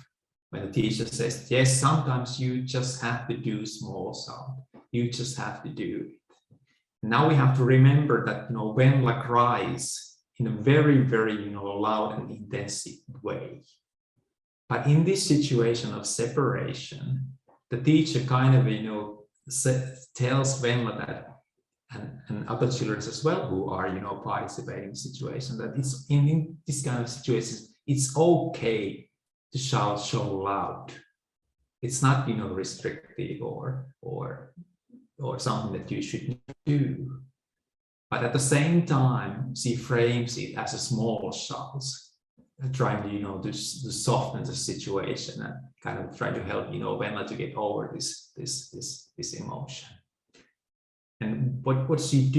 When the teacher says, yes, sometimes you just have to do small sound. You just have to do it. Now we have to remember that Venla cries in a very, very loud and intensive way. But in this situation of separation, the teacher kind of tells Venla that, and other children as well who are participating in the situation, that it's in this kind of situations, it's okay to shout so loud. It's not restrictive or something that you should do. But at the same time, she frames it as a small shout, trying to soften the situation and kind of try to help Venla to get over this emotion. And what she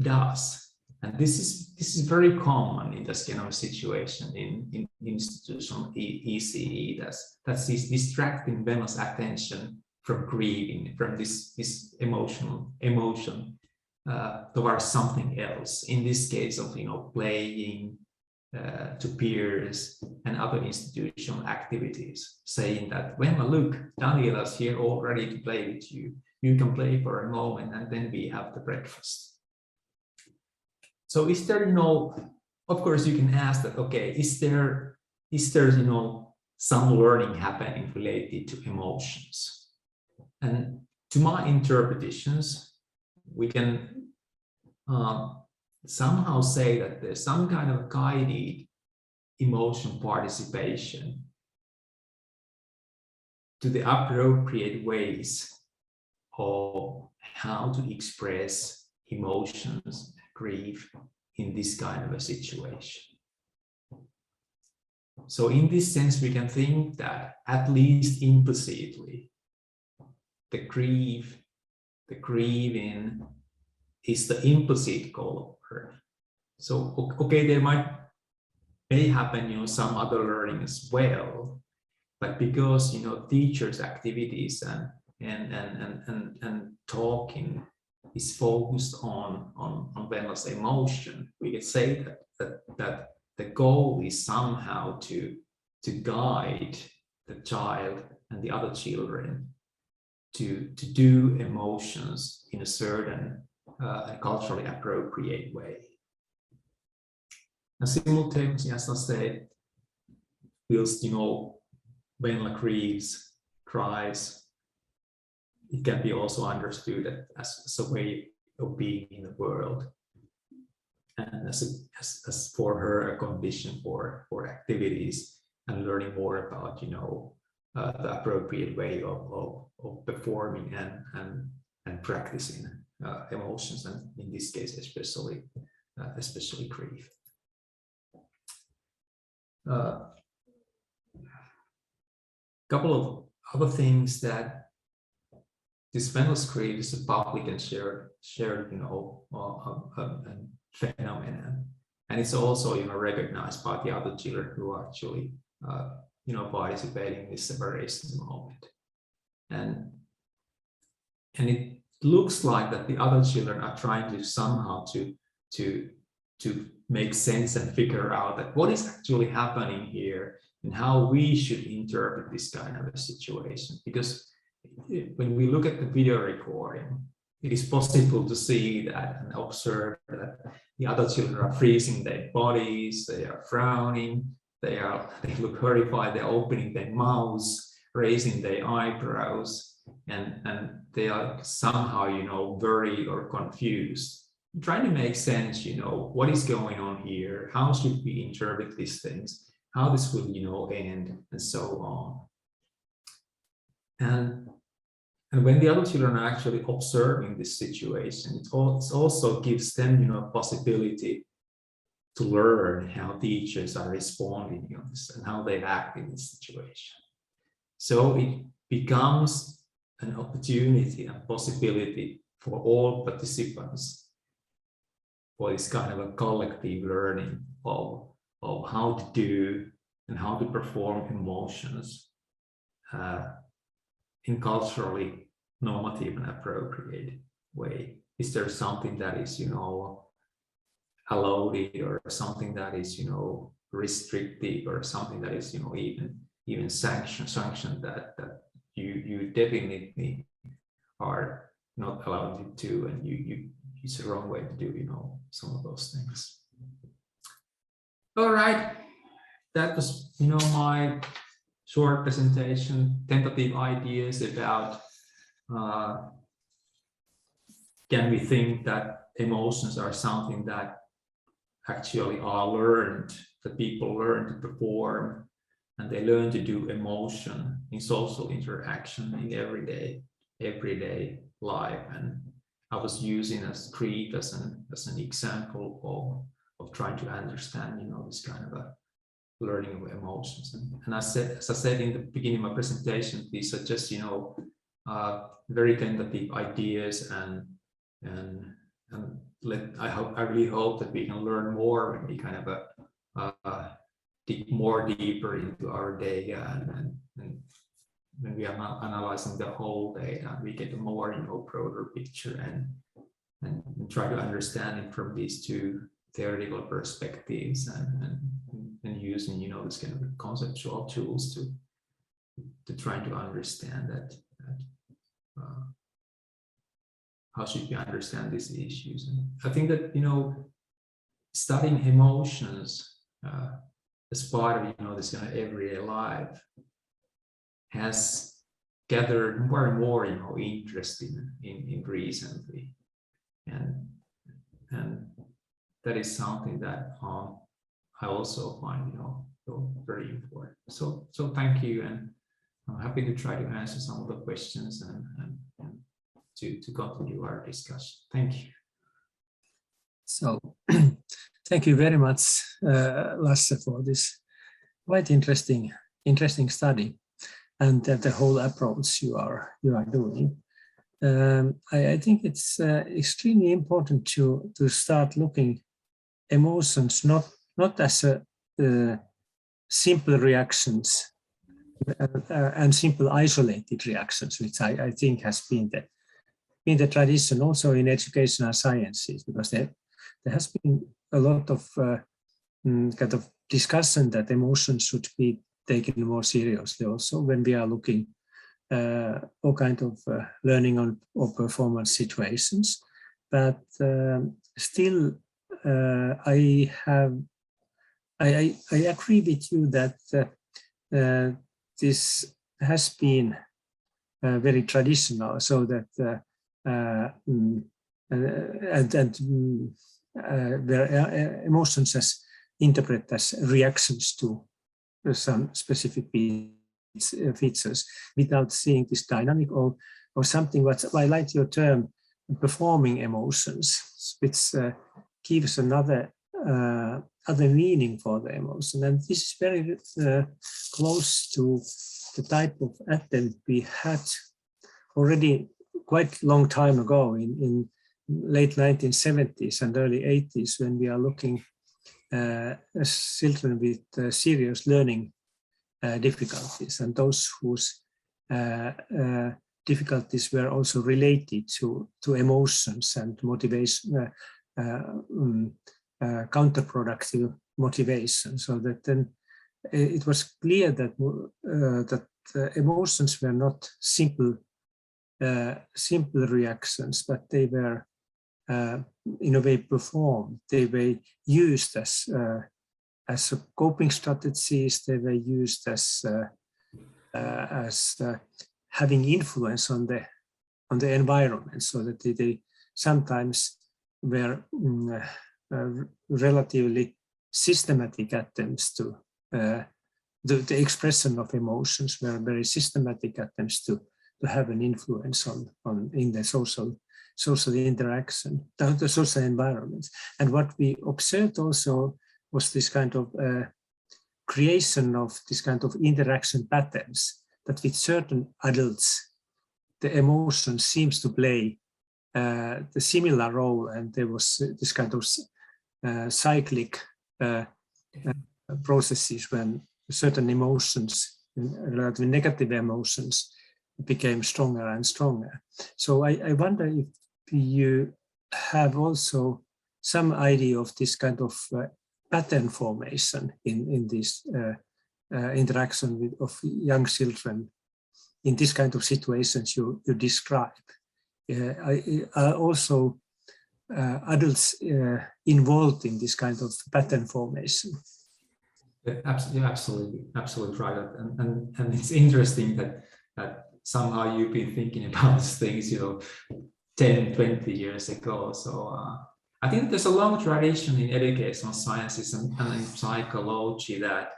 does, and this is very common in this kind of situation in institutional ECE, that she's distracting Venla's attention from grieving, from this emotion towards something else. In this case of playing to peers and other institutional activities, saying that Venla, look, Daniela's here all ready to play with you. You can play for a moment and then we have the breakfast. So is there of course you can ask that, okay, is there some learning happening related to emotions? And to my interpretations, we can somehow say that there's some kind of guided emotion participation to the appropriate ways of how to express emotions, grief in this kind of a situation. So in this sense, we can think that at least implicitly, the grieving is the implicit goal of learning. So, okay, there may happen, some other learning as well, but because, teachers' activities and talking is focused on Venla's emotion, we could say that the goal is somehow to guide the child and the other children to do emotions in a certain culturally appropriate way. And simultaneously, as I said, whilst Venla grieves, cries, it can be also understood as a way of being in the world, and as for her a condition for activities and learning more about, the appropriate way of performing and practicing emotions, and in this case, especially grief. Couple of other things that this mental grief is a public and shared phenomenon, and it's also recognized by the other children who are actually participating in this separation moment, and it looks like that the other children are trying to somehow to make sense and figure out that what is actually happening here and how we should interpret this kind of a situation. Because when we look at the video recording, it is possible to see that and observe that the other children are freezing their bodies, they are frowning, they look horrified, they're opening their mouths, raising their eyebrows, and they are somehow, worried or confused, trying to make sense, what is going on here, how should we interpret these things, how this will, end, and so on. And when the other children are actually observing this situation, it also gives them, a possibility to learn how teachers are responding to this and how they act in this situation. So it becomes an opportunity and possibility for all participants for this kind of a collective learning of how to do and how to perform emotions in culturally normative and appropriate way. Is there something that is, allowed, or something that is, restrictive, or something that is, even sanctioned that you definitely are not allowed to do, and it's the wrong way to do, some of those things. All right, that was, my short presentation, tentative ideas about can we think that emotions are something that actually are learned, that people learn to perform, and they learn to do emotion in social interaction in everyday life. And I was using grief as an example of trying to understand, this kind of a learning of emotions. And as I said in the beginning of my presentation, these are just, very tentative ideas, and I really hope that we can learn more when we kind of dig more deeper into our data, and when we are analyzing the whole data, we get a more, broader picture, and try to understand it from these two theoretical perspectives, and using, this kind of conceptual tools to try to understand that how should we understand these issues. And I think that, studying emotions as part of, this kind of everyday life has gathered more and more, interest in recently, and that is something that I also find, very important. So thank you, and I'm happy to try to answer some of the questions and to continue our discussion. Thank you. So thank you very much, Lasse, for this quite interesting study, and the whole approach you are doing. I think it's extremely important to start looking emotions not as simple reactions and simple isolated reactions, which I think has been the tradition also in educational sciences, because there has been a lot of kind of discussion that emotions should be taken more seriously also when we are looking all kind of learning or performance situations. But still, I agree with you that this has been very traditional, so that where emotions as interpreted as reactions to some specific features without seeing this dynamic or something what I like your term performing emotions, which gives another other meaning for the emotion. And this is very close to the type of attempt we had already quite a long time ago in late 1970s and early 80s, when we are looking at children with serious learning difficulties, and those whose difficulties were also related to emotions and motivation, counterproductive motivation. So that then it was clear that emotions were not simple reactions, but they were in a way performed. They were used as coping strategies. They were used as having influence on the environment, so that they sometimes were relatively systematic attempts to the expression of emotions were very systematic attempts to have an influence on in the social interaction, the social environment. And what we observed also was this kind of creation of this kind of interaction patterns, that with certain adults, the emotion seems to play the similar role, and there was this kind of cyclic processes when certain emotions, relatively negative emotions, became stronger and stronger. So I wonder if you have also some idea of this kind of pattern formation in this interaction of young children in this kind of situations you describe. Are also adults involved in this kind of pattern formation? You're absolutely right, and it's interesting that somehow you've been thinking about these things, 10, 20 years ago. So I think there's a long tradition in educational sciences and in psychology that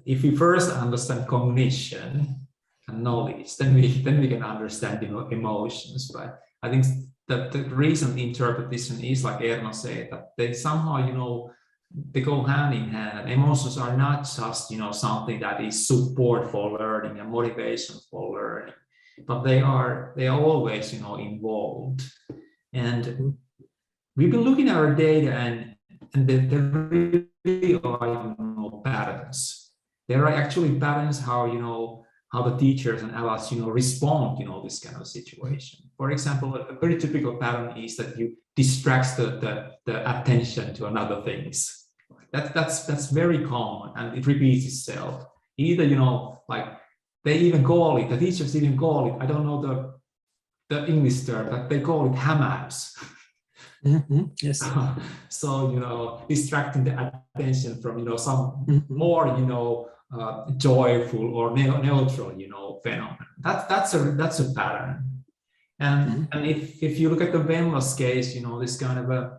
if we first understand cognition and knowledge, then we can understand emotions. But I think that the recent interpretation is, like Erno said, that they somehow they go hand in hand, and emotions are not just something that is support for learning and motivation for learning, but they are always involved. And we've been looking at our data, and there really are patterns. There are actually patterns how the teachers and adults respond this kind of situation. For example, a very typical pattern is that you distract the attention to another things. That's very common, and it repeats itself. Either like they even call it, the teachers even call it, I don't know the English term, but they call it hammers. Yes. So distracting the attention from some more joyful or neutral phenomenon. That's a pattern. And if you look at the Venla's case, this kind of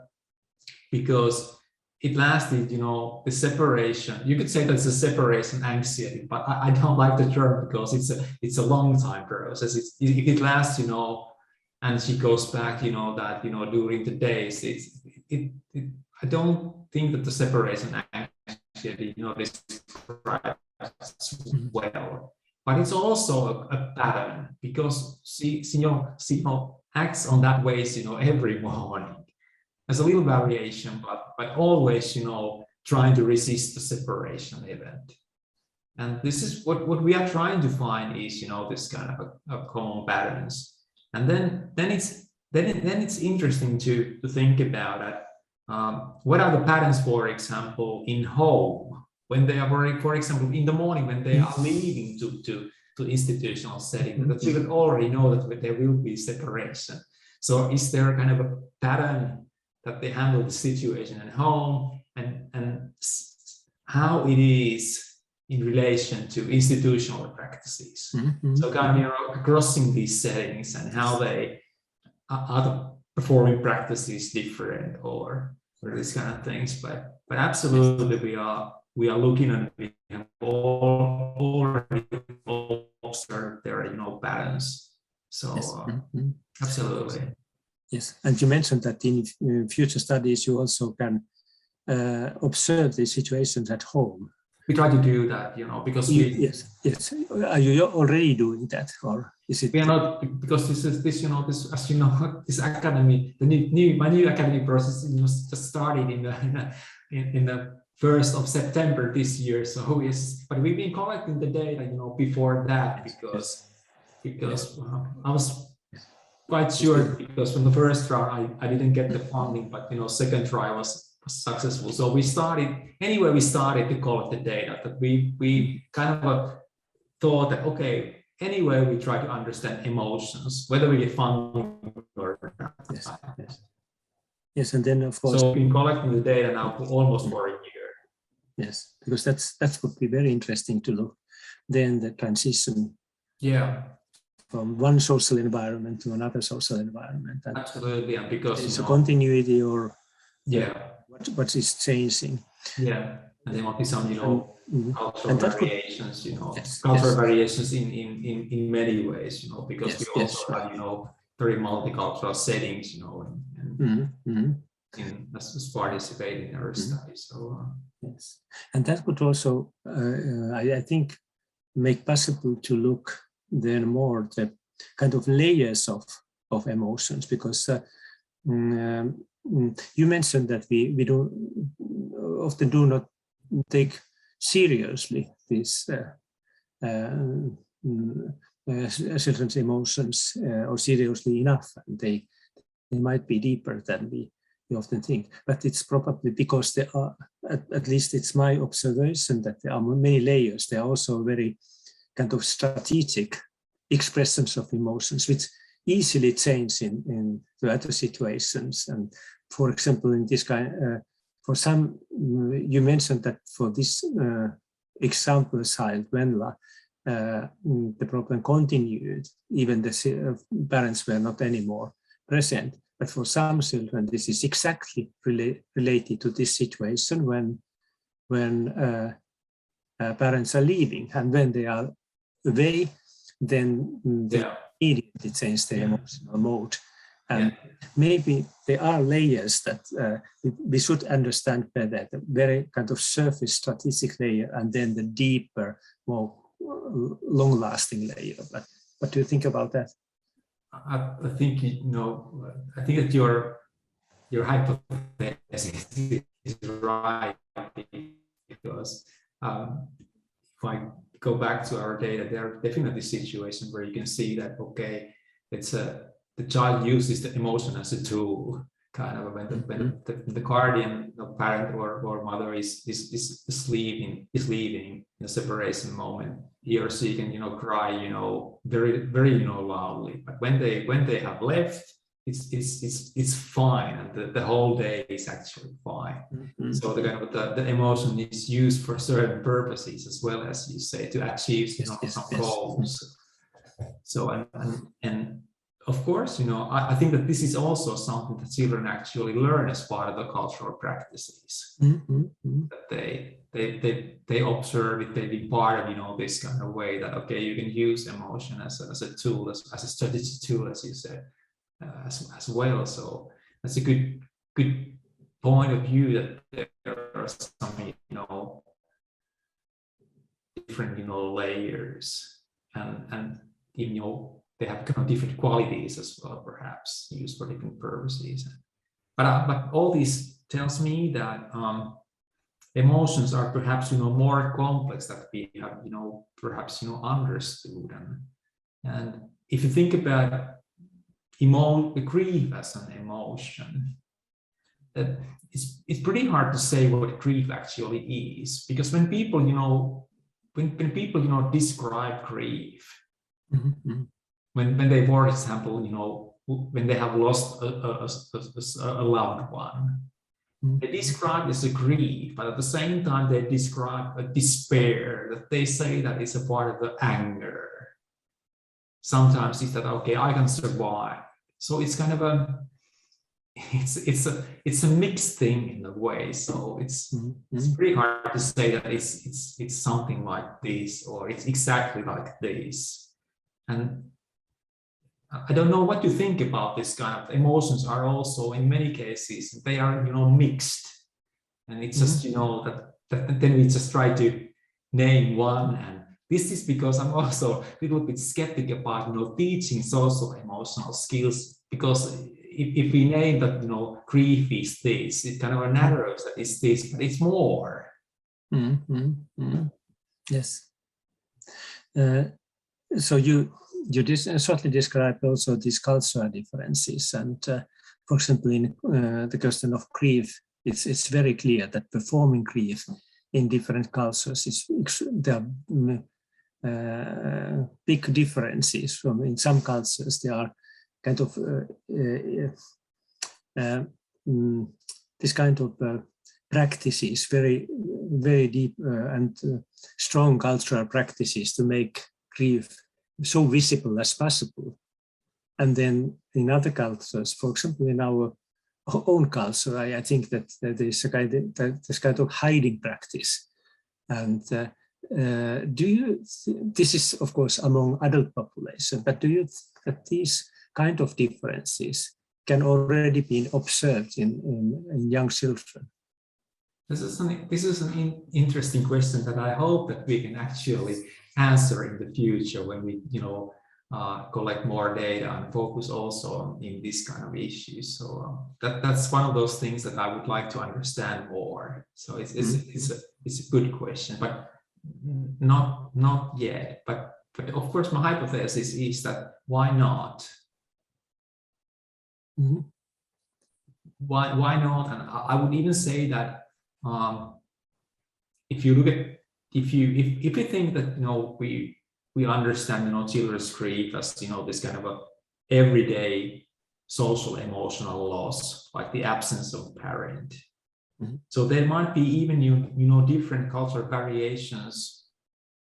because it lasted, the separation. You could say that's a separation anxiety, but I don't like the term because it's a long time process. It lasts, and she goes back, that during the days. I don't think that the separation anxiety, describes well, but it's also a pattern because she acts on that ways, every morning. There's a little variation, but always, trying to resist the separation event. And this is what we are trying to find is, this kind of common patterns. And then it's interesting to think about that. What are the patterns, for example, in home when they are, for example, in the morning when they are leaving to institutional setting? The children already know that there will be separation. So is there kind of a pattern that they handle the situation at home and how it is in relation to institutional practices? So kind of crossing these settings and how they are the performing practices different or these kind of things. But absolutely we are we are looking and we have already observed their, patterns. So Yes. absolutely. Yes, and you mentioned that in future studies you also can observe the situations at home. We try to do that, because yes. Are you already doing that, or is it? We are not, because this, as you know, this academy, my new academic process, just started in the 1st of September this year. So yes, but we've been collecting the data, before that, because I was quite sure, because from the first round I didn't get the funding, but second try was successful. So we started to collect the data. That we kind of thought that, okay, anyway, we try to understand emotions, whether we get funding or not. Yes, and then of course. So we've been collecting the data now for almost for a year. Yes, because that would be very interesting to look then the transition. Yeah. From one social environment to another social environment. And absolutely, and because it's a continuity or what is changing. Yeah, and there might be some cultural variations, cultural variations in many ways, because we also have very multicultural settings, as participating in our studies. So yes, and that would also, I think, make possible to look then more the kind of layers of emotions, because you mentioned that we often do not take seriously these children's emotions or seriously enough, and they might be deeper than we often think. But it's probably because there are, at least it's my observation, that there are many layers. There are also very kind of strategic expressions of emotions, which easily change in the other situations. And for example, in this kind, for some, you mentioned that for this example child, Venla, the problem continued, even the parents were not anymore present. But for some children, this is exactly related to this situation when parents are leaving, and when they are away, then they immediately change their emotional mode. And maybe there are layers that we should understand better, the very kind of surface strategic layer, and then the deeper, more long-lasting layer. But what do you think about that? I think I think that your hypothesis is right, because if I go back to our data, there are definitely situations where you can see that, okay, it's the child uses the emotion as a tool, kind of when the guardian, parent or mother is leaving in a separation moment, he or she can cry very very loudly, but when they have left, it's fine, and the whole day is actually fine. So the kind of the emotion is used for certain purposes, as well as you say, to achieve some goals. So and of course, I think that this is also something that children actually learn as part of the cultural practices. That they observe it, they be part of this kind of way that, okay, you can use emotion as a tool, as a strategic tool, as you said, as well. So that's a good point of view, that there are some different layers, and they have kind of different qualities as well, perhaps used for different purposes. But all this tells me that emotions are perhaps more complex that we have perhaps understood. And if you think about grief as an emotion, that it's pretty hard to say what grief actually is, because when people when people describe grief, when they, for example, when they have lost a loved one, they describe it as a grief, but at the same time they describe a despair, that they say that it's a part of the anger. Sometimes it's that, okay, I can survive. So it's kind of it's a mixed thing in a way. So it's pretty hard to say that it's something like this or it's exactly like this. And I don't know what to think about this kind of emotions. Are also in many cases they are mixed, and it's just that then we just try to name one. And this is because I'm also a little bit skeptic about teaching social emotional skills, because if we name that grief is this, it kind of narrows that it's this, but it's more. Yes. So you shortly described also these cultural differences, and for example, in the question of grief, it's very clear that performing grief in different cultures there are big differences. From in some cultures, there are kind of this kind of practices, very deep and strong cultural practices to make grief so visible as possible. And then in other cultures, for example, in our own culture, I think that there is this kind of hiding practice. And this is of course among adult population, but do you think that these kind of differences can already be observed in young children? This is an interesting question that I hope that we can actually answer in the future when we collect more data and focus also in this kind of issues. So that's one of those things that I would like to understand more. So it's a good question, but not yet. But of course, my hypothesis is that why not? Why not? And I would even say that if you look at if you think that we understand children's grief as this kind of a everyday social emotional loss, like the absence of parent. So there might be even different cultural variations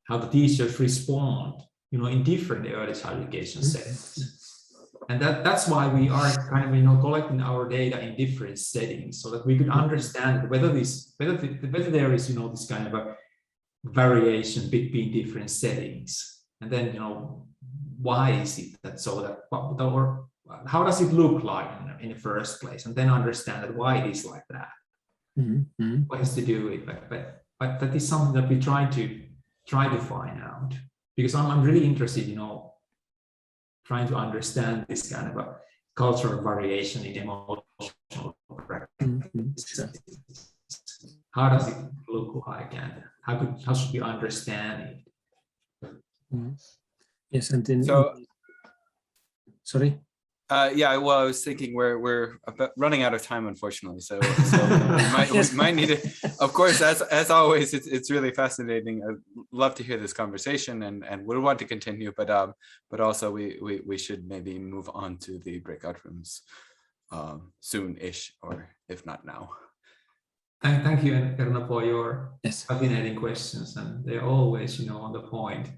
how the teachers respond in different early child education settings. And that's why we are kind of collecting our data in different settings, so that we could understand whether there is this kind of a variation between different settings, and then why is it that so that, or how does it look like in the first place, and then understand that why it is like that. What has to do with it, but that is something that we try to find out, because I'm really interested trying to understand this kind of a cultural variation in emotional practice. How does it look like, and how should we understand it? Yes, and then sorry. Yeah, well, I was thinking we're running out of time, unfortunately. So we might need to. Of course, as always, it's really fascinating. I'd love to hear this conversation, and we'll want to continue. But also we should maybe move on to the breakout rooms soon-ish, or if not now. Thank you, Erno, for your fascinating questions, and they're always on the point.